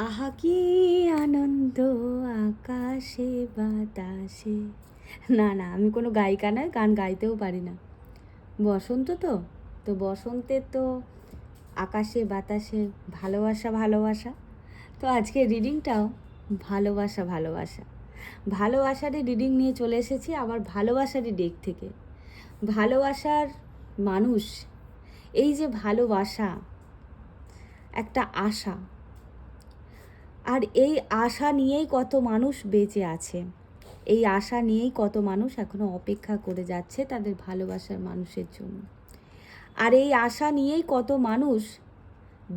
আহা কি আনন্দ আকাশে বাতাসে। না না, আমি কোনো গায়িকা নয়, গান গাইতেও পারি না। বসন্ত তো তো বসন্তে তো আকাশে বাতাসে ভালোবাসা ভালোবাসা। তো আজকে রিডিংটাও ভালোবাসা ভালোবাসা ভালোবাসারই রিডিং নিয়ে চলে এসেছি, আবার ভালোবাসারই দিক থেকে। ভালোবাসার মানুষ, এই যে ভালোবাসা একটা আশা, আর এই আশা নিয়েই কত মানুষ বেঁচে আছে, এই আশা নিয়েই কত মানুষ এখনও অপেক্ষা করে যাচ্ছে তাদের ভালোবাসার মানুষের জন্য। আর এই আশা নিয়েই কত মানুষ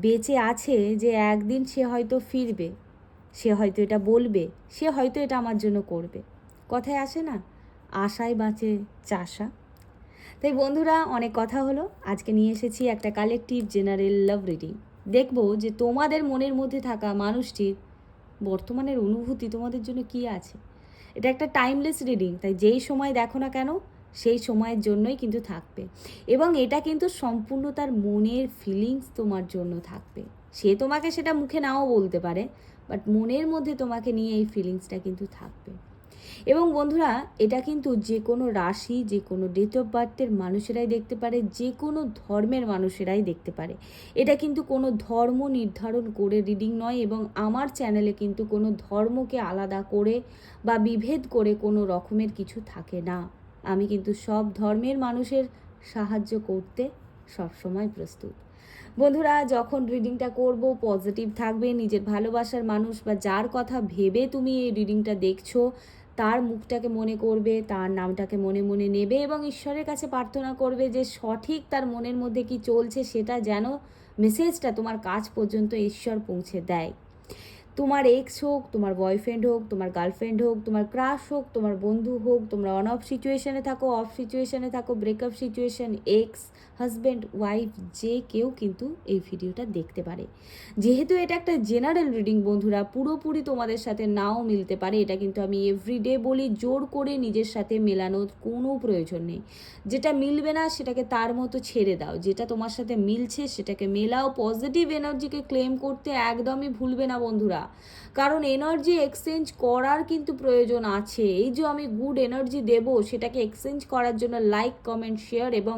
বেঁচে আছে যে একদিন সে হয়তো ফিরবে, সে হয়তো এটা বলবে, সে হয়তো এটা আমার জন্য করবে। কথায় আসে না, আশায় বাঁচে চাষা। তাই বন্ধুরা, অনেক কথা হলো, আজকে নিয়ে এসেছি একটা কালেকটিভ জেনারেল লাভ রিডিং। দেখব যে তোমাদের মনের মধ্যে থাকা মানুষটির বর্তমানের অনুভূতি তোমাদের জন্য কী আছে। এটা একটা টাইমলেস রিডিং, তাই যেই সময় দেখো না কেন সেই সময়ের জন্যই কিন্তু থাকবে, এবং এটা কিন্তু সম্পূর্ণ তার মনের ফিলিংস তোমার জন্য থাকবে। সে তোমাকে সেটা মুখে নাও বলতে পারে, বাট মনের মধ্যে তোমাকে নিয়ে এই ফিলিংসটা কিন্তু থাকবে। এবং বন্ধুরা, এটা কিন্তু যে কোনো রাশি, যে কোনো ডেট অফ বার্থের মানুষেরাই দেখতে পারে, যে কোনো ধর্মের মানুষেরাই দেখতে পারে। এটা কিন্তু কোনো ধর্ম নির্ধারণ করে রিডিং নয়, এবং আমার চ্যানেলে কিন্তু কোনো ধর্মকে আলাদা করে বা বিভেদ করে কোনো রকমের কিছু থাকে না। আমি কিন্তু সব ধর্মের মানুষের সাহায্য করতে সবসময় প্রস্তুত। বন্ধুরা, যখন রিডিংটা করব পজিটিভ থাকবে, নিজের ভালোবাসার মানুষ বা যার কথা ভেবে তুমি এই রিডিংটা দেখছো তার মুখটাকে মনে করবে, তার নামটাকে মনে মনে নেবে, এবং ঈশ্বরের কাছে প্রার্থনা করবে যে সঠিক তার মনের মধ্যে কি চলছে সেটা যেন মেসেজটা তোমার কাছ পর্যন্ত ঈশ্বর পৌঁছে দেয়। তোমার এক্স হোক, তোমার বয়ফ্রেন্ড হোক, তোমার গার্লফ্রেন্ড হোক, তোমার ক্রাশ হোক, তোমার বন্ধু হোক, তোমরা অন অফ সিচুয়েশানে থাকো, অফ সিচুয়েশানে থাকো, breakup situation, ex husband wife, যে কেউ কিন্তু এই ভিডিওটা দেখতে পারে। যেহেতু এটা একটা জেনারেল রিডিং বন্ধুরা, পুরোপুরি তোমাদের সাথে নাও মিলতে পারে, এটা কিন্তু আমি এভরিডে বলি, জোর করে নিজের সাথে মেলানোর কোনো প্রয়োজন নেই। যেটা মিলবে না সেটাকে তার মতো ছেড়ে দাও, যেটা তোমার সাথে মিলছে সেটাকে মেলাও। পজিটিভ এনার্জিকে ক্লেম করতে একদমই ভুলবে না বন্ধুরা, কারণ এনার্জি এক্সচেঞ্জ করার কিন্তু প্রয়োজন আছে। এই যে আমি গুড এনার্জি দেব, সেটাকে এক্সচেঞ্জ করার জন্য লাইক, কমেন্ট, শেয়ার এবং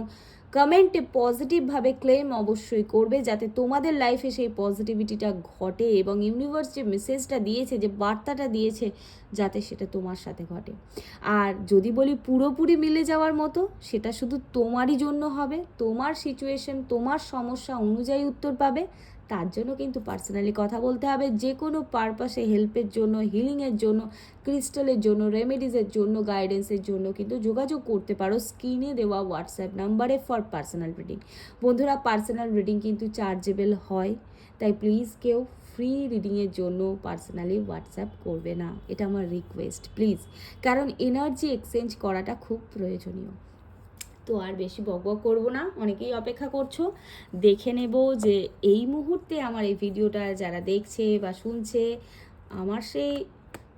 কমেন্টে পজিটিভভাবে ক্লেম অবশ্যই করবে, যাতে তোমাদের লাইফে সেই পজিটিভিটিটা ঘটে, এবং ইউনিভার্স যে মেসেজটা দিয়েছে, যে বার্তাটা দিয়েছে, যাতে সেটা তোমার সাথে ঘটে। আর যদি বলি পুরোপুরি মিলে যাওয়ার মতো, সেটা শুধু তোমারই জন্য হবে, তোমার সিচুয়েশন, তোমার সমস্যা অনুযায়ী উত্তর পাবে। তার জন্য কিন্তু পার্সোনালি কথা বলতে হবে। যে কোনো পারপাসে হেল্পের জন্য, হিলিংয়ের জন্য, ক্রিস্টালের জন্য, রেমেডিজের জন্য, গাইডেন্সের জন্য কিন্তু যোগাযোগ করতে পারো স্ক্রিনে দেওয়া হোয়াটসঅ্যাপ নাম্বারে ফর পার্সোনাল রিডিং। বন্ধুরা, পার্সোনাল রিডিং কিন্তু চার্জেবল হয়, তাই প্লিজ কেউ ফ্রি রিডিংয়ের জন্য পার্সোনালি হোয়াটসঅ্যাপ করবে না, এটা আমার রিকোয়েস্ট প্লিজ, কারণ এনার্জি এক্সচেঞ্জ করাটা খুব প্রয়োজনীয়। তো আর বেশি বকবক করবো না, অনেকেই অপেক্ষা করছো, দেখে নেব যে এই মুহূর্তে আমার এই ভিডিওটা যারা দেখছে বা শুনছে, আমার সেই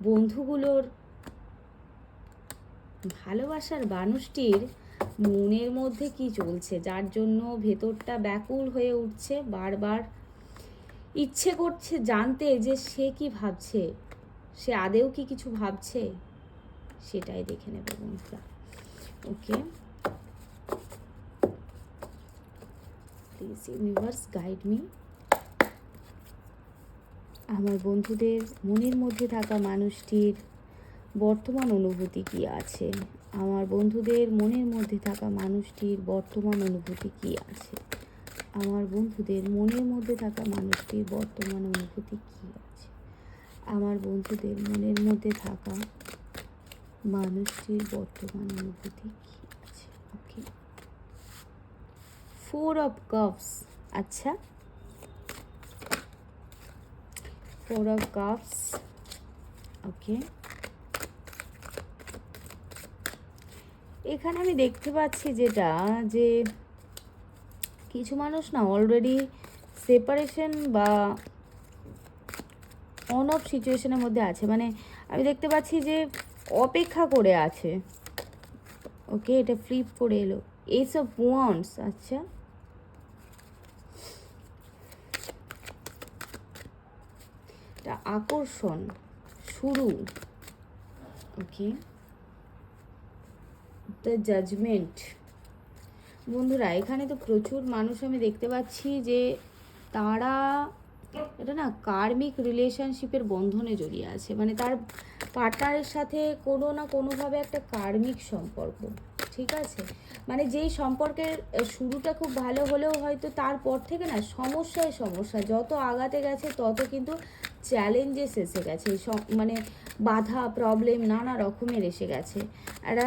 বন্ধুগুলোর ভালোবাসার মানুষটির মনের মধ্যে কি চলছে, যার জন্য ভেতরটা ব্যাকুল হয়ে উঠছে, বারবার ইচ্ছে করছে জানতে যে সে কি ভাবছে, সে আদেও কি কিছু ভাবছে, সেটাই দেখে নেব বন্ধুরা। ওকে, প্লিজ ইউনিভার্স গাইড মি। আমার বন্ধুদের মনের মধ্যে থাকা মানুষটির বর্তমান অনুভূতি কি আছে, আমার বন্ধুদের মনের মধ্যে থাকা মানুষটির বর্তমান অনুভূতি কি আছে, আমার বন্ধুদের মনের মধ্যে থাকা মানুষটির বর্তমান অনুভূতি কি আছে, আমার বন্ধুদের মনের মধ্যে থাকা মানুষটির বর্তমান অনুভূতি কি আছে। ওকে, 4 of Cups। আচ্ছা, 4 of Cups। ওকে, এখানে আমি দেখতে পাচ্ছি যেটা, যে কিছু মানুষ না অলরেডি সেপারেশন বা অন অফ সিচুয়েশনের মধ্যে আছে, মানে আমি দেখতে পাচ্ছি যে অপেক্ষা করে আছে। ওকে, এটা ফ্লিপ করে এলো, এস অফ ওয়ান্ডস। আচ্ছা, একটা আকর্ষণ, শুরু, ওকে, দ্য জাজমেন্ট। বন্ধুরা এখানে তো প্রচুর মানুষ আমি দেখতে পাচ্ছি যে তারা এটা না কার্মিক রিলেশনশিপের বন্ধনে জড়িয়ে আছে, মানে তার পার্টনারের সাথে কোনো না কোনোভাবে একটা কার্মিক সম্পর্ক, ঠিক আছে? মানে যেই সম্পর্কের শুরুটা খুব ভালো হলেও হয়তো তারপর থেকে না সমস্যায় সমস্যা যত আগাতে গেছে তত কিন্তু চ্যালেঞ্জেস এসে গেছে, মানে বাধা প্রবলেম নানা রকমের এসে গেছে। একটা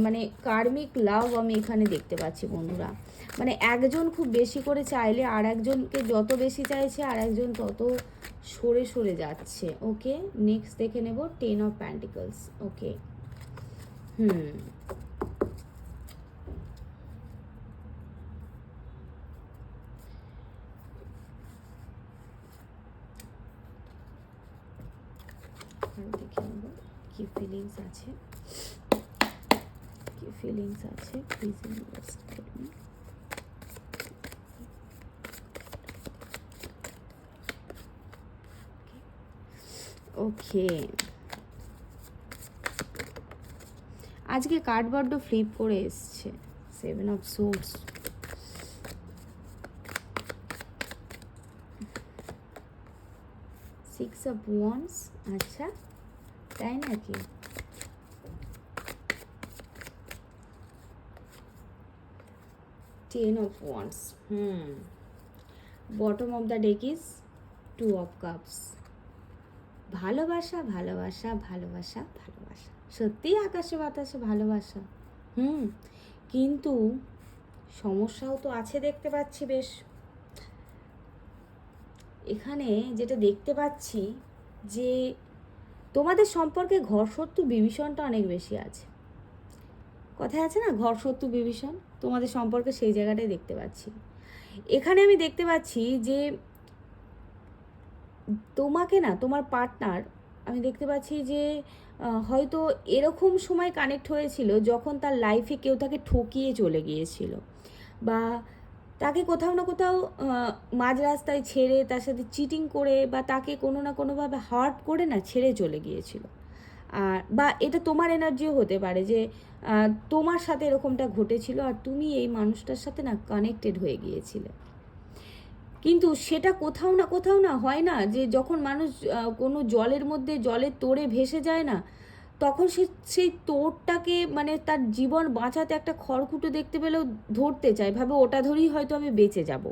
মানে কার্মিক লাভ আমি এখানে দেখতে পাচ্ছি বন্ধুরা। মানে একজন খুব বেশি করে চাইলে আর একজনকে যত বেশি চাইছে আর একজন তত সরে সরে যাচ্ছে। ওকে, নেক্সট দেখে নেব 10 অফ প্যান্টিকলস। ওকে, দেখে নেব কি ফিলিংস আছে, কি ফিলিংস আছে, প্লিজ ইনভেস্ট করুন। ওকে, আজকে কার্ড বড্ড ফ্লিপ করে এসছে, 7 অফ সোর্স, 6 অফ ওয়ান্ডস। আচ্ছা তাই নাকি? 10 of wands. Bottom of the deck is 2 of cups. ভালোবাসা ভালোবাসা ভালোবাসা ভালোবাসা, সত্যিই আকাশে বাতাসে ভালোবাসা। কিন্তু সমস্যাও তো আছে দেখতে পাচ্ছি বেশ। এখানে যেটা দেখতে পাচ্ছি যে তোমাদের সম্পর্কে ঘরশত্রু বিভীষণটা অনেক বেশি আছে। কথায় আছে না ঘর শত্রু বিভীষণ, তোমাদের সম্পর্কে সেই জায়গাটাই দেখতে পাচ্ছি। এখানে আমি দেখতে পাচ্ছি যে তোমাকে না তোমার পার্টনার, আমি দেখতে পাচ্ছি যে হয়তো এরকম সময় কানেক্ট হয়েছিল যখন তার লাইফে কেউ তাকে ঠকিয়ে চলে গিয়েছিল, বা তাকে কোথাও না কোথাও মাঝ রাস্তায় ছেড়ে তার সাথে চিটিং করে বা তাকে কোনো না কোনোভাবে হার্ট করে না ছেড়ে চলে গিয়েছিল। আর বা এটা তোমার এনার্জিও হতে পারে যে তোমার সাথে এরকমটা ঘটেছিল আর তুমি এই মানুষটার সাথে না কানেক্টেড হয়ে গিয়েছিলে। কিন্তু সেটা কোথাও না হয় না যে যখন মানুষ কোনো জলের মধ্যে জলের তোড়ে ভেসে যায় না, তখন সেই তোড়টাকে মানে তার জীবন বাঁচাতে একটা খড়কুটো দেখতে পেলেও ধরতে চায়, ভাবে ওটা ধরেই হয়তো আমি বেঁচে যাব।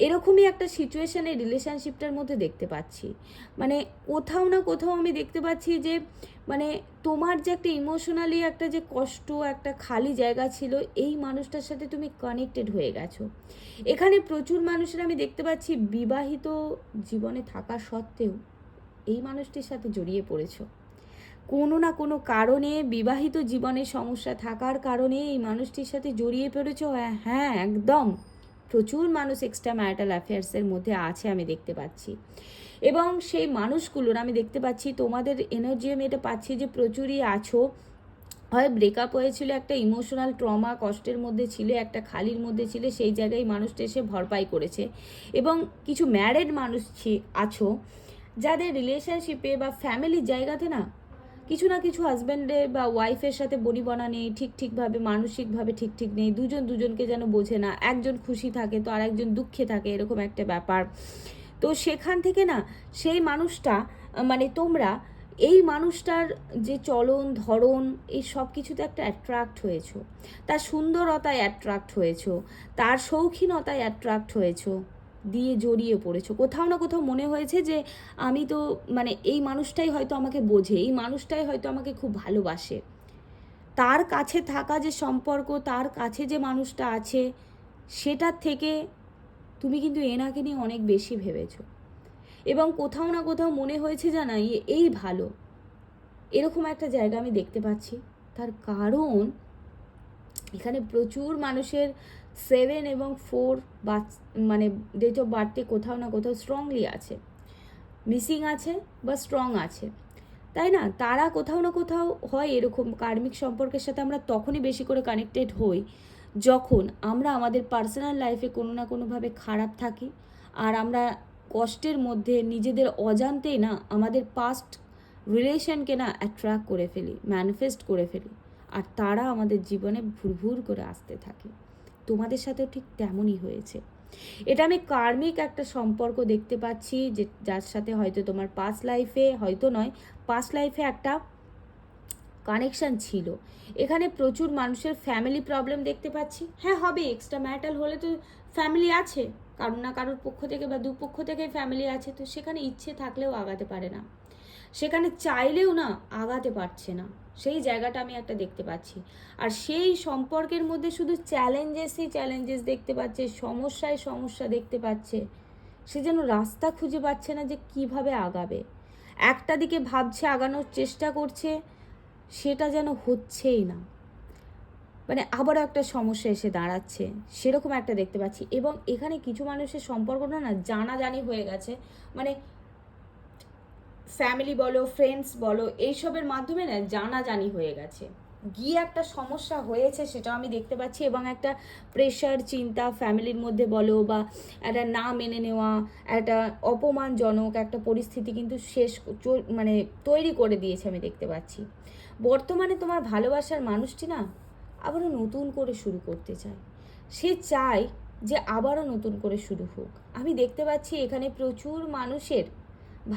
এরকমই একটা সিচুয়েশানে রিলেশনশিপটার মধ্যে দেখতে পাচ্ছি। মানে কোথাও না কোথাও আমি দেখতে পাচ্ছি যে মানে তোমার যে একটা ইমোশনালি একটা যে কষ্ট, একটা খালি জায়গা ছিল, এই মানুষটার সাথে তুমি কানেক্টেড হয়ে গেছো। এখানে প্রচুর মানুষের আমি দেখতে পাচ্ছি বিবাহিত জীবনে থাকা সত্ত্বেও এই মানুষটির সাথে জড়িয়ে পড়েছো। কোনো না কোনো কারণে বিবাহিত জীবনে সমস্যা থাকার কারণে এই মানুষটির সাথে জড়িয়ে পড়েছো। হ্যাঁ একদম, প্রচুর মানুষ এক্সট্রা ম্যারিটাল অ্যাফেয়ার্সের মধ্যে আছে আমি দেখতে পাচ্ছি। এবং সেই মানুষগুলোর আমি দেখতে পাচ্ছি তোমাদের এনার্জি আমি এটা পাচ্ছি যে প্রচুরই আছো। হয় ব্রেকআপ হয়েছিল, একটা ইমোশনাল ট্রমা কষ্টের মধ্যে ছিলে, একটা খালির মধ্যে ছিলে, সেই জায়গায় মানুষটা এসে ভরপাই করেছে। এবং কিছু ম্যারিড মানুষ আছো যাদের রিলেশনশিপে বা ফ্যামিলির জায়গাতে না কিছু না কিছু হাজব্যান্ডের বা ওয়াইফের সাথে বনিবনা নেই, ঠিকভাবে মানসিকভাবে ঠিক নেই, দুজনকে যেন বোঝে না, একজন খুশি থাকে তো আর একজন দুঃখে থাকে, এরকম একটা ব্যাপার। তো সেখান থেকে না সেই মানুষটা মানে তোমরা এই মানুষটার যে চলন ধরন এই সব কিছুতে একটা অ্যাট্রাক্ট হয়েছো, তার সুন্দরতায় অ্যাট্রাক্ট হয়েছো, তার শৌখিনতায় অ্যাট্রাক্ট হয়েছো, দিয়ে জড়িয়ে পড়েছো। কোথাও না কোথাও মনে হয়েছে যে আমি তো মানে এই মানুষটাই হয়তো আমাকে বোঝে, এই মানুষটাই হয়তো আমাকে খুব ভালোবাসে। তার কাছে থাকা যে সম্পর্ক, তার কাছে যে মানুষটা আছে, সেটার থেকে তুমি কিন্তু এনাকে নিয়ে অনেক বেশি ভেবেছো। এবং কোথাও না কোথাও মনে হয়েছে জানা এই ভালো, এরকম একটা জায়গা আমি দেখতে পাচ্ছি। তার কারণ এখানে প্রচুর মানুষের 7 এবং 4 বা মানে ডেট অফ বার্থে কোথাও না কোথাও স্ট্রংলি আছে, মিসিং আছে বা স্ট্রং আছে, তাই না? তারা কোথাও না কোথাও হয় এরকম কার্মিক সম্পর্কের সাথে আমরা তখনই বেশি করে কানেক্টেড হই যখন আমরা আমাদের পার্সোনাল লাইফে কোনো না কোনোভাবে খারাপ থাকি আর আমরা কষ্টের মধ্যে নিজেদের অজান্তেই না আমাদের পাস্ট রিলেশনকে না অ্যাট্রাক্ট করে ফেলি, ম্যানিফেস্ট করে ফেলি, আর তারা আমাদের জীবনে ভুরভুর করে আসতে থাকে। তোমাদের সাথেও ঠিক তেমনই হয়েছে। এটা আমি কার্মিক একটা সম্পর্ক দেখতে পাচ্ছি, যে যার সাথে হয়তো তোমার পাস্ট লাইফে, হয়তো নয়, পাস্ট লাইফে একটা কানেকশান ছিল। এখানে প্রচুর মানুষের ফ্যামিলি প্রবলেম দেখতে পাচ্ছি। হ্যাঁ, হবে, এক্সট্রা ম্যারিটাল হলে তো ফ্যামিলি আছে, কারোর না কারোর পক্ষ থেকে বা দুপক্ষ থেকে ফ্যামিলি আছে, তো সেখানে ইচ্ছে থাকলেও আগাতে পারে না, সেখানে চাইলেও না আগাতে পারছে না, সেই জায়গাটা আমি একটা দেখতে পাচ্ছি। আর সেই সম্পর্কের মধ্যে শুধু চ্যালেঞ্জেস দেখতে পাচ্ছে, সমস্যা দেখতে পাচ্ছে, সে যেন রাস্তা খুঁজে পাচ্ছে না যে কিভাবে আগাবে। একটা দিকে ভাবছে, আগানোর চেষ্টা করছে, সেটা যেন হচ্ছেই না, মানে আবারও একটা সমস্যা এসে দাঁড়াচ্ছে, সেরকম একটা দেখতে পাচ্ছি। এবং এখানে কিছু মানুষের সম্পর্কটা না জানাজানি হয়ে গেছে, মানে ফ্যামিলি বলো, ফ্রেন্ডস বলো, এইসবের মাধ্যমে না জানাজানি হয়ে গেছে, গিয়ে একটা সমস্যা হয়েছে সেটাও আমি দেখতে পাচ্ছি। এবং একটা প্রেশার, চিন্তা ফ্যামিলির মধ্যে বলো, বা একটা না মেনে নেওয়া, একটা অপমানজনক একটা পরিস্থিতি কিন্তু মানে তৈরি করে দিয়েছে, আমি দেখতে পাচ্ছি। বর্তমানে তোমার ভালোবাসার মানুষটি না আবারও নতুন করে শুরু করতে চায়, সে চায় যে আবারও নতুন করে শুরু হোক। আমি দেখতে পাচ্ছি এখানে প্রচুর মানুষের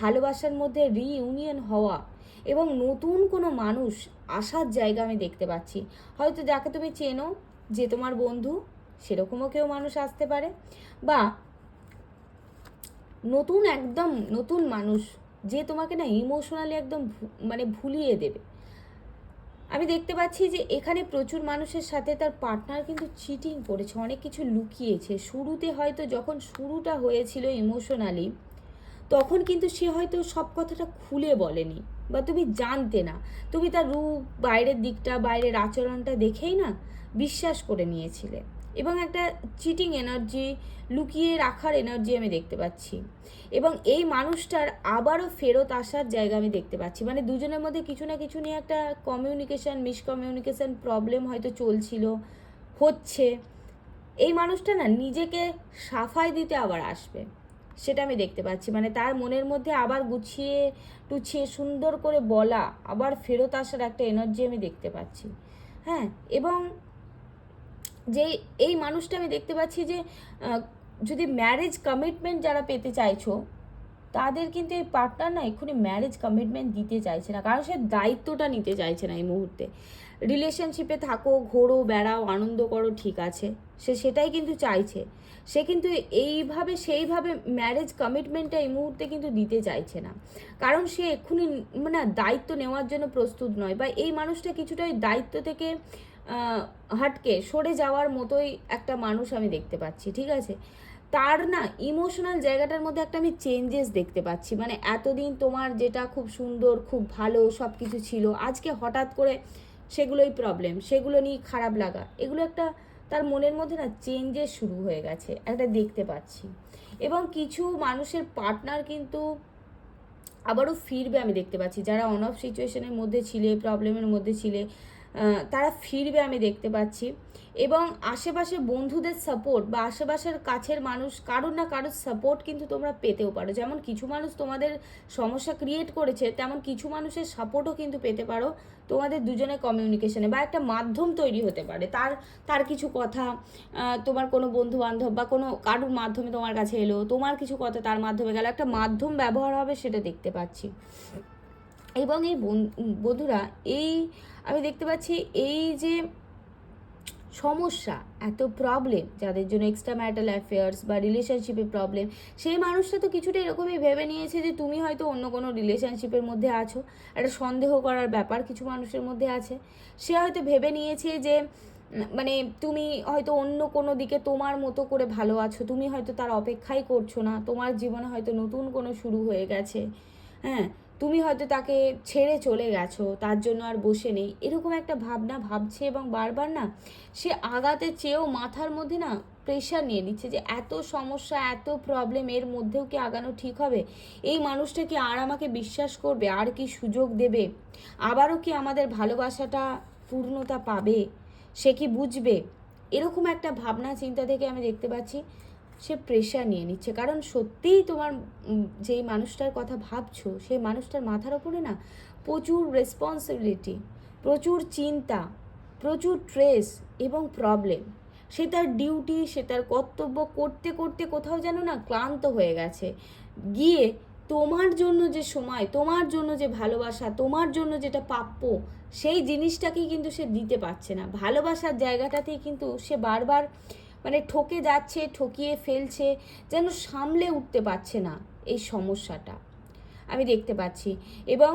ভালোবাসার মধ্যে রিইউনিয়ন হওয়া এবং নতুন কোনো মানুষ আসার জায়গা আমি দেখতে পাচ্ছি। হয়তো যাকে তুমি চেনো, যে তোমার বন্ধু, সেরকমও কেউ মানুষ আসতে পারে, বা একদম নতুন মানুষ যে তোমাকে না ইমোশনালি একদম মানে ভুলিয়ে দেবে। আমি দেখতে পাচ্ছি যে এখানে প্রচুর মানুষের সাথে তার পার্টনার কিন্তু চিটিং করেছে, অনেক কিছু লুকিয়েছে। শুরুতে হয়তো যখন শুরুটা হয়েছিল ইমোশনালি, তখন কিন্তু সে হয়তো সব কথাটা খুলে বলেনি, বা তুমি জানতে না, তুমি তার রূপ, বাইরের দিকটা, বাইরের আচরণটা দেখেই না বিশ্বাস করে নিয়েছিলে। এবং একটা চিটিং এনার্জি, লুকিয়ে রাখার এনার্জি আমি দেখতে পাচ্ছি। এবং এই মানুষটার আবারও ফেরত আসার জায়গা আমি দেখতে পাচ্ছি, মানে দুজনের মধ্যে কিছু না কিছু নিয়ে একটা মিসকমিউনিকেশন প্রবলেম হয়তো চলছিল, হচ্ছে। এই মানুষটা না নিজেকে সাফাই দিতে আবার আসবে, সেটা আমি দেখতে পাচ্ছি। মানে তার মনের মধ্যে আবার গুছিয়ে টুছিয়ে সুন্দর করে বলা, আবার ফেরত আসার একটা এনার্জি আমি দেখতে পাচ্ছি। হ্যাঁ, এবং যে এই মানুষটা আমি দেখতে পাচ্ছি যে যদি ম্যারেজ কমিটমেন্ট যারা পেতে চাইছো, তাদের কিন্তু এই পার্টনার না এক্ষুনি ম্যারেজ কমিটমেন্ট দিতে চাইছে না, কারণ সে দায়িত্বটা নিতে চাইছে না এই মুহূর্তে। রিলেশনশিপে থাকো, ঘোরো, বেড়াও, আনন্দ করো, ঠিক আছে, সে সেটাই কিন্তু চাইছে। সে কিন্তু সেইভাবে ম্যারেজ কমিটমেন্টটা এই মুহূর্তে কিন্তু দিতে চাইছে না, কারণ সে এক্ষুনি মানে দায়িত্ব নেওয়ার জন্য প্রস্তুত নয়, বা এই মানুষটা কিছুটা ওই দায়িত্ব থেকে হাটকে সরে যাওয়ার মতোই একটা মানুষ আমি দেখতে পাচ্ছি, ঠিক আছে। তার না ইমোশনাল জায়গাটার মধ্যে একটা আমি চেঞ্জেস দেখতে পাচ্ছি, মানে এতদিন তোমার যেটা খুব সুন্দর, খুব ভালো সব কিছু ছিল, আজকে হঠাৎ করে সেগুলোই প্রবলেম, সেগুলো নিয়ে খারাপ লাগা, এগুলো একটা তার মনের মধ্যে না চেঞ্জেস শুরু হয়ে গেছে, একটা দেখতে পাচ্ছি। এবং কিছু মানুষের পার্টনার কিন্তু আবারও ফিরবে আমি দেখতে পাচ্ছি, যারা অন অফ সিচুয়েশনের মধ্যে ছিলে, প্রবলেমের মধ্যে ছিলে, তারা ফিরবে আমি দেখতে পাচ্ছি। এবং আশেপাশে বন্ধুদের সাপোর্ট বা আশেপাশের কাছের মানুষ, কারোর না কারোর সাপোর্ট কিন্তু তোমরা পেতেও পারো। যেমন কিছু মানুষ তোমাদের সমস্যা ক্রিয়েট করেছে, তেমন কিছু মানুষের সাপোর্টও কিন্তু পেতে পারো তোমাদের দুজনের কমিউনিকেশনে, বা একটা মাধ্যম তৈরি হতে পারে। তার কিছু কথা তোমার কোনো বন্ধু বান্ধব বা কোনো কারোর মাধ্যমে তোমার কাছে এলো, তোমার কিছু কথা তার মাধ্যমে গেল, একটা মাধ্যম ব্যবহার হবে, সেটা দেখতে পাচ্ছি। এবং এই বন্ধুরা, এই আমি দেখতে পাচ্ছি এই যে সমস্যা, এত প্রবলেম, যাদের জন্য এক্সট্রা ম্যারিটাল অ্যাফেয়ার্স বা রিলেশনশিপে প্রবলেম, সেই মানুষটা তো কিছুটা এরকমই ভেবে নিয়েছে যে তুমি হয়তো অন্য কোনো রিলেশনশিপের মধ্যে আছো, একটা সন্দেহ করার ব্যাপার কিছু মানুষের মধ্যে আছে। সে হয়তো ভেবে নিয়েছে যে মানে তুমি হয়তো অন্য কোনো দিকে তোমার মতো করে ভালো আছো, তুমি হয়তো তার অপেক্ষাই করছো না, তোমার জীবনে হয়তো নতুন কোনো শুরু হয়ে গেছে। হ্যাঁ, তুমি হয়তো তাকে ছেড়ে চলে গেছো, তার জন্য আর বসে নেই, এরকম একটা ভাবনা ভাবছে। এবং বারবার না সে আগাতে চেয়েও মাথার মধ্যে না প্রেশার নিয়ে নিচ্ছে যে এত সমস্যা, এত প্রবলেম, এর মধ্যেও কি আগানো ঠিক হবে? এই মানুষটা কি আর আমাকে বিশ্বাস করবে? আর কি সুযোগ দেবে? আবারও কি আমাদের ভালোবাসাটা পূর্ণতা পাবে? সে কি বুঝবে? এরকম একটা ভাবনা চিন্তা থেকে আমি দেখতে পাচ্ছি সে প্রেশার নিয়ে নিচ্ছে, কারণ সত্যিই তোমার যেই মানুষটার কথা ভাবছো সেই মানুষটার মাথার ওপরে না প্রচুর রেসপন্সিবিলিটি, প্রচুর চিন্তা, প্রচুর স্ট্রেস এবং প্রবলেম। সে তার ডিউটি, সে তার কর্তব্য করতে করতে কোথাও যেন না ক্লান্ত হয়ে গেছে, গিয়ে তোমার জন্য যে সময়, তোমার জন্য যে ভালোবাসা, তোমার জন্য যেটা প্রাপ্য, সেই জিনিসটাকেই কিন্তু সে দিতে পারছে না। ভালোবাসার জায়গাটাতেই কিন্তু সে বারবার মানে ঠকে যাচ্ছে, ঠকিয়ে ফেলছে, যেন সামলে উঠতে পারছে না এই সমস্যাটা আমি দেখতে পাচ্ছি। এবং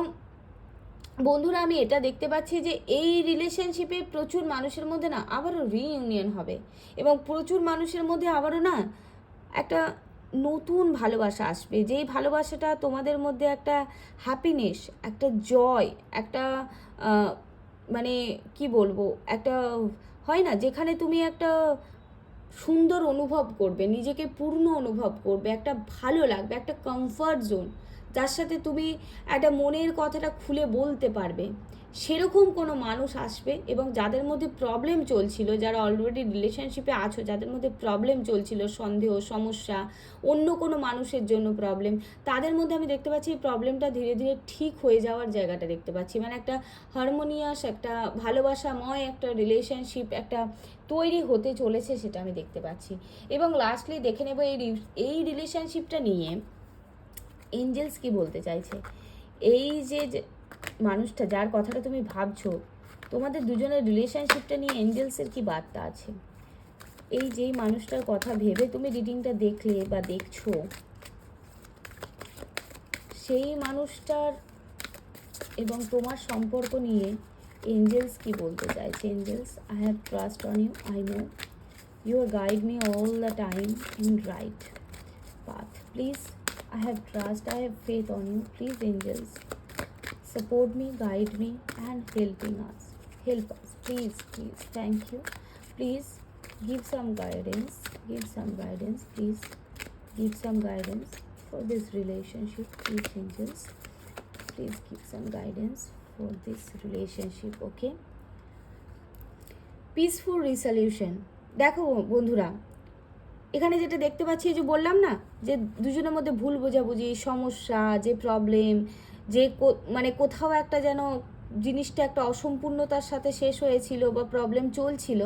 বন্ধুরা আমি এটা দেখতে পাচ্ছি যে এই রিলেশনশিপে প্রচুর মানুষের মধ্যে না আবারও রিইউনিয়ন হবে, এবং প্রচুর মানুষের মধ্যে আবারও না একটা নতুন ভালোবাসা আসবে, যেই ভালোবাসাটা তোমাদের মধ্যে একটা হ্যাপিনেস, একটা জয়, একটা মানে কি বলবো, একটা হয় না যেখানে তুমি একটা সুন্দর অনুভব করবে, নিজেকে পূর্ণ অনুভব করবে, একটা ভালো লাগবে, একটা কমফর্ট জোন, যার সাথে তুমি একটা মনের কথাটা খুলে বলতে পারবে, সেরকম কোনো মানুষ আসবে। এবং যাদের মধ্যে প্রবলেম চলছিল, যারা অলরেডি রিলেশনশিপে আছো, যাদের মধ্যে প্রবলেম চলছিল, সন্দেহ, সমস্যা, অন্য কোনো মানুষের জন্য প্রবলেম, তাদের মধ্যে আমি দেখতে পাচ্ছি এই প্রবলেমটা ধীরে ধীরে ঠিক হয়ে যাওয়ার জায়গাটা দেখতে পাচ্ছি। মানে একটা হারমোনিয়াস, একটা ভালোবাসাময় একটা রিলেশনশিপ একটা তৈরি হতে চলেছে, সেটা আমি দেখতে পাচ্ছি। এবং লাস্টলি দেখে নেব এই রিলেশনশিপটা নিয়ে এঞ্জেলস কি বলতে চাইছে। এই যে মানুষটা যার কথাটা তুমি ভাবছো, তোমাদের দুজনের রিলেশনশিপটা নিয়ে এঞ্জেলসের কি বার্তা আছে। এই যেই মানুষটার কথা ভেবে তুমি রিডিংটা দেখলে বা দেখছো, সেই মানুষটার এবং তোমার সম্পর্ক নিয়ে এঞ্জেলস কি বলতে চাইছে। Angels, I have trust on you, I know you guide me all the time in right path. Please, I have trust, I have faith on you. Please, angels, support me, guide me, and help us, please, thank you. Please give some guidance, please give some guidance for this relationship. Please, angels, please give some guidance for this relationship. Okay, peaceful resolution. দেখো বন্ধুরা, এখানে যেটা দেখতে পাচ্ছি, যে বললাম না যে দুজনের মধ্যে ভুল বোঝাবুঝি, সমস্যা, যে প্রবলেম, যে মানে কোথাও একটা যেন জিনিসটা একটা অসম্পূর্ণতার সাথে শেষ হয়েছিল বা প্রবলেম চলছিল,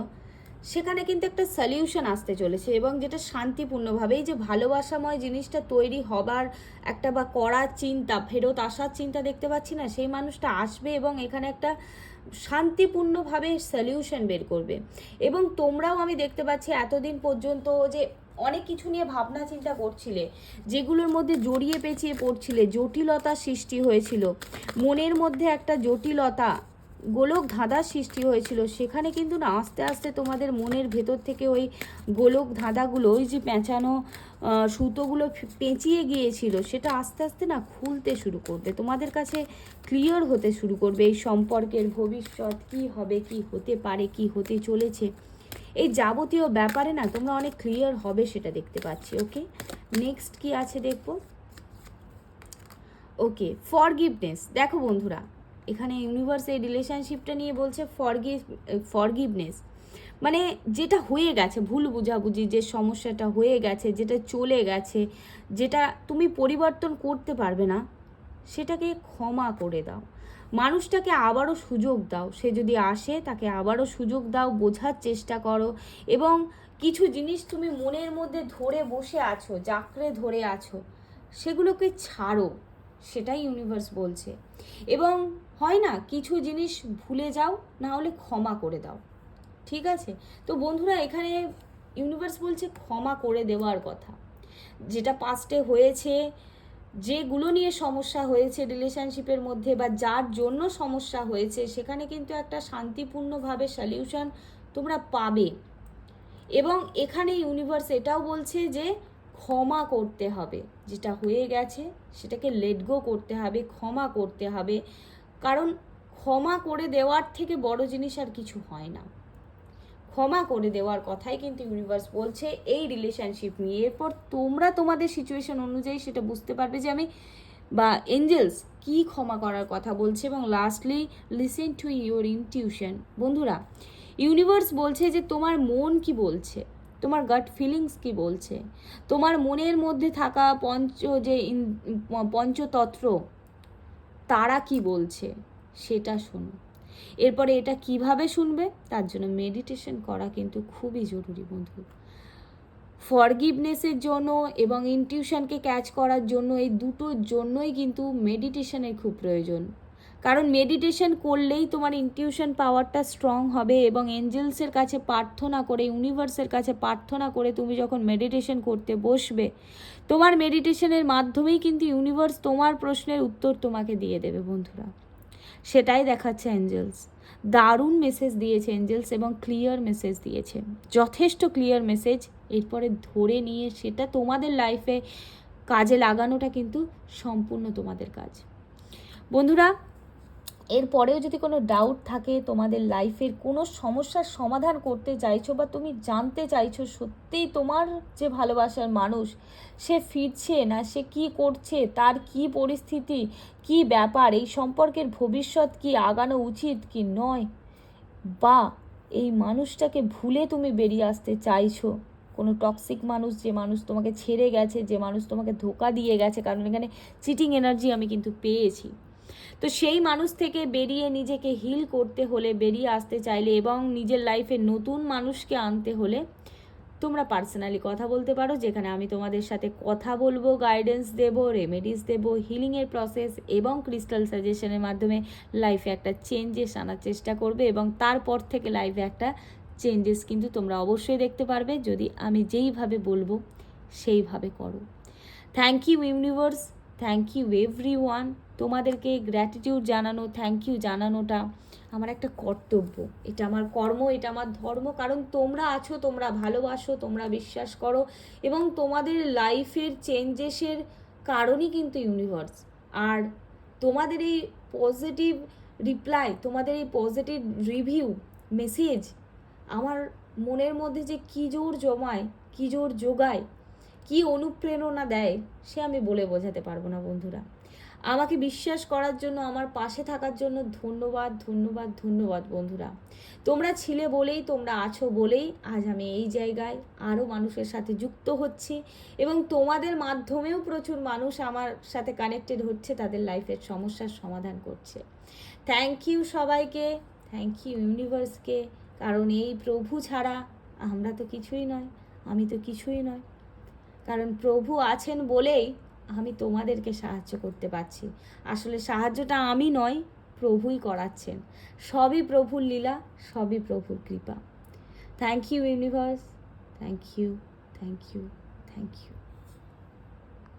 সেখানে কিন্তু একটা সলিউশন আসতে চলেছে। এবং যেটা শান্তিপূর্ণভাবেই যে ভালোবাসাময় জিনিসটা তৈরি হবার একটা বা করার চিন্তা, ফেরত আসার চিন্তা দেখতে পাচ্ছি না, সেই মানুষটা আসবে এবং এখানে একটা শান্তিপূর্ণভাবে সলিউশন বের করবে। এবং তোমরাও আমি দেখতে পাচ্ছি এতদিন পর্যন্ত যে অনেক কিছু নিয়ে ভাবনা চিন্তা করছিলে, যেগুলোর মধ্যে জড়িয়ে পেঁচিয়ে পড়ছিলে, জটিলতা সৃষ্টি হয়েছিল, মনের মধ্যে একটা জটিলতা, গোলক ধাঁধার সৃষ্টি হয়েছিল, সেখানে কিন্তু না আস্তে আস্তে তোমাদের মনের ভেতর থেকে ওই গোলক ধাঁধাগুলো, ওই যে পেঁচানো সুতোগুলো পেঁচিয়ে গিয়েছিল, সেটা আস্তে আস্তে না খুলতে শুরু করবে, তোমাদের কাছে ক্লিয়ার হতে শুরু করবে। এই সম্পর্কের ভবিষ্যৎ কি হবে, কি হতে পারে, কি হতে চলেছে, এই যাবতীয় ব্যাপারে না তোমরা অনেক ক্লিয়ার হবে, সেটা দেখতে পাচ্ছি। ওকে, নেক্সট কি আছে দেখবো। ওকে, ফরগিভনেস। দেখো বন্ধুরা, এখানে ইউনিভার্স এই রিলেশনশিপটা নিয়ে বলছে ফরগিভনেস, মানে যেটা হয়ে গেছে, ভুল বুঝাবুঝি, যে সমস্যাটা হয়ে গেছে, যেটা চলে গেছে, যেটা তুমি পরিবর্তন করতে পারবে না, সেটাকে ক্ষমা করে দাও। মানুষটাকে আবারও সুযোগ দাও, সে যদি আসে তাকে আবারও সুযোগ দাও, বোঝার চেষ্টা করো। এবং কিছু জিনিস তুমি মনের মধ্যে ধরে বসে আছো, জাকড়ে ধরে আছো, সেগুলোকে ছাড়ো, সেটাই ইউনিভার্স বলছে। এবং হয় না, কিছু জিনিস ভুলে যাও, না হলে ক্ষমা করে দাও, ঠিক আছে। তো বন্ধুরা, এখানে ইউনিভার্স বলছে ক্ষমা করে দেওয়ার কথা, যেটা পাস্টে হয়েছে, যেগুলো নিয়ে সমস্যা হয়েছে রিলেশনশিপের মধ্যে বা যার জন্য সমস্যা হয়েছে, সেখানে কিন্তু একটা শান্তিপূর্ণভাবে সলিউশন তোমরা পাবে। এবং এখানে ইউনিভার্স এটাও বলছে যে ক্ষমা করতে হবে, যেটা হয়ে গেছে সেটাকে লেট গো করতে হবে, ক্ষমা করতে হবে, কারণ ক্ষমা করে দেওয়ার থেকে বড় জিনিস আর কিছু হয় না। ক্ষমা করে দেওয়ার কথাই কিন্তু ইউনিভার্স বলছে এই রিলেশনশিপ নিয়ে। এরপর তোমরা তোমাদের সিচুয়েশন অনুযায়ী সেটা বুঝতে পারবে যে আমি বা এঞ্জেলস কি ক্ষমা করার কথা বলছে। এবং lastly, listen to your intuition. বন্ধুরা, ইউনিভার্স বলছে যে তোমার মন কি বলছে, তোমার গাট ফিলিংস কি বলছে, তোমার মনের মধ্যে থাকা পঞ্চতত্ত্ব তারা কি বলছে সেটা শোনো। এরপরে এটা কিভাবে শুনবে, তার জন্য মেডিটেশন করা কিন্তু খুবই জরুরি বন্ধু। ফরগিভনেসের জন্য এবং ইনটিউশনকে ক্যাচ করার জন্য, এই দুটোর জন্যই কিন্তু মেডিটেশনের খুব প্রয়োজন। কারণ মেডিটেশন করলেই তোমার ইনটিউশন পাওয়ারটা স্ট্রং হবে, এবং এঞ্জেলসের কাছে প্রার্থনা করে, ইউনিভার্সের কাছে প্রার্থনা করে তুমি যখন মেডিটেশন করতে বসবে, তোমার মেডিটেশনের মাধ্যমেই কিন্তু ইউনিভার্স তোমার প্রশ্নের উত্তর তোমাকে দিয়ে দেবে বন্ধুরা। সেটাই দেখাচ্ছে এঞ্জেলস। দারুণ মেসেজ দিয়েছে এঞ্জেলস, এবং ক্লিয়ার মেসেজ দিয়েছে, যথেষ্ট ক্লিয়ার মেসেজ। এরপরে ধরে নিয়ে সেটা তোমাদের লাইফে কাজে লাগানোটা কিন্তু সম্পূর্ণ তোমাদের কাজ বন্ধুরা। এরপরেও যদি কোনো ডাউট থাকে, তোমাদের লাইফের কোনো সমস্যার সমাধান করতে চাইছো, বা তুমি জানতে চাইছো সত্যিই তোমার যে ভালোবাসার মানুষ সে ফিরছে না, সে কি করছে, তার কি পরিস্থিতি, কি ব্যাপার, এই সম্পর্কের ভবিষ্যৎ কি, আগানো উচিত কি নয়, বা এই মানুষটাকে ভুলে তুমি বেরিয়ে আসতে চাইছো, কোনো টক্সিক মানুষ, যে মানুষ তোমাকে ছেড়ে গেছে, যে মানুষ তোমাকে ধোকা দিয়ে গেছে, কারণ এখানে চিটিং এনার্জি আমি কিন্তু পেয়েছি। তো সেই মানুষ থেকে বেরিয়ে নিজেকে হিল করতে হলে, বেরিয়ে আসতে চাইলে এবং নিজের লাইফে নতুন মানুষকে আনতে হলে তোমরা পার্সোনালি কথা বলতে পারো, যেখানে আমি তোমাদের সাথে কথা বলবো, গাইডেন্স দেবো, রেমেডিস দেবো, হিলিংয়ের প্রসেস এবং ক্রিস্টাল সাজেশনের মাধ্যমে লাইফে একটা চেঞ্জেস আনার চেষ্টা করবে, এবং তারপর থেকে লাইফে একটা চেঞ্জেস কিন্তু তোমরা অবশ্যই দেখতে পারবে যদি আমি যেইভাবে বলবো সেইভাবে করো। Thank you universe, thank you everyone. তোমাদেরকে গ্র্যাটিটিউড জানানো, থ্যাংক ইউ জানানোটা আমার একটা কর্তব্য, এটা আমার কর্ম, এটা আমার ধর্ম। কারণ তোমরা আছো, তোমরা ভালোবাসো, তোমরা বিশ্বাস করো, এবং তোমাদের লাইফের চেঞ্জেসের কারণই কিন্তু ইউনিভার্স। আর তোমাদের এই পজিটিভ রিপ্লাই, তোমাদের এই পজিটিভ রিভিউ মেসেজ আমার মনের মধ্যে যে কী জোর জমায়, কী জোর যোগায়, কি অনুপ্রেরণা দেয়, সে আমি বলে বোঝাতে পারবো না বন্ধুরা। আমাকে বিশ্বাস করার জন্য, আমার পাশে থাকার জন্য ধন্যবাদ, ধন্যবাদ, ধন্যবাদ বন্ধুরা। তোমরা ছিলে বলেই, তোমরা আছো বলেই আজ আমি এই জায়গায় আরও মানুষের সাথে যুক্ত হচ্ছি, এবং তোমাদের মাধ্যমেও প্রচুর মানুষ আমার সাথে কানেক্টেড হচ্ছে, তাদের লাইফের সমস্যার সমাধান করছে। থ্যাংক ইউ সবাইকে, থ্যাংক ইউ ইউনিভার্সকে, কারণ এই প্রভু ছাড়া আমরা তো কিছুই নয়, আমি তো কিছুই নয়। কারণ প্রভু আছেন বলেই আমি তোমাদেরকে সাহায্য করতে পারছি। আসলে সাহায্যটা আমি নয়, প্রভুই করাচ্ছেন। সবই প্রভুর লীলা, সবই প্রভুর কৃপা। Thank you universe, thank you, thank you, thank you.